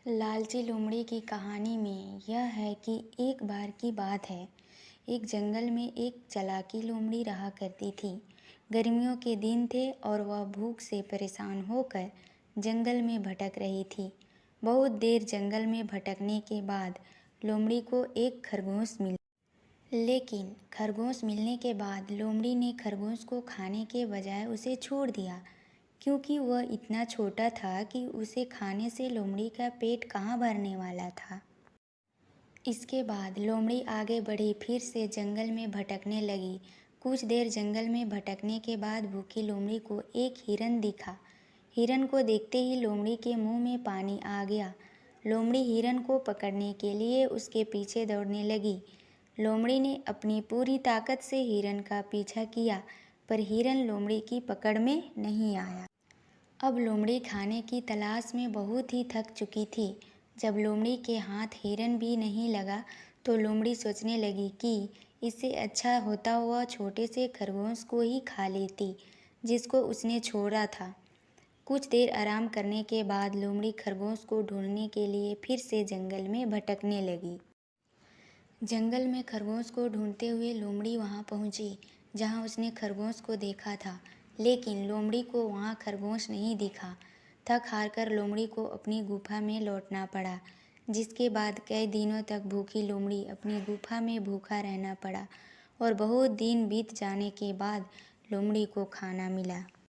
लालची लोमड़ी की कहानी में यह है कि एक बार की बात है। एक जंगल में एक चालाकी लोमड़ी रहा करती थी। गर्मियों के दिन थे और वह भूख से परेशान होकर जंगल में भटक रही थी। बहुत देर जंगल में भटकने के बाद लोमड़ी को एक खरगोश मिला। लेकिन खरगोश मिलने के बाद लोमड़ी ने खरगोश को खाने के बजाय उसे छोड़ दिया, क्योंकि वह इतना छोटा था कि उसे खाने से लोमड़ी का पेट कहाँ भरने वाला था। इसके बाद लोमड़ी आगे बढ़ी, फिर से जंगल में भटकने लगी। कुछ देर जंगल में भटकने के बाद भूखी लोमड़ी को एक हिरन दिखा। हिरन को देखते ही लोमड़ी के मुंह में पानी आ गया। लोमड़ी हिरन को पकड़ने के लिए उसके पीछे दौड़ने लगी। लोमड़ी ने अपनी पूरी ताकत से हिरन का पीछा किया, पर हिरन लोमड़ी की पकड़ में नहीं आया। अब लोमड़ी खाने की तलाश में बहुत ही थक चुकी थी। जब लोमड़ी के हाथ हिरन भी नहीं लगा तो लोमड़ी सोचने लगी कि इससे अच्छा होता वह छोटे से खरगोश को ही खा लेती, जिसको उसने छोड़ा था। कुछ देर आराम करने के बाद लोमड़ी खरगोश को ढूंढने के लिए फिर से जंगल में भटकने लगी। जंगल में खरगोश को ढूंढते हुए लोमड़ी वहां पहुंची जहां उसने खरगोश को देखा था, लेकिन लोमड़ी को वहां खरगोश नहीं दिखा। थक हार कर लोमड़ी को अपनी गुफा में लौटना पड़ा, जिसके बाद कई दिनों तक भूखी लोमड़ी अपनी गुफा में भूखा रहना पड़ा और बहुत दिन बीत जाने के बाद लोमड़ी को खाना मिला।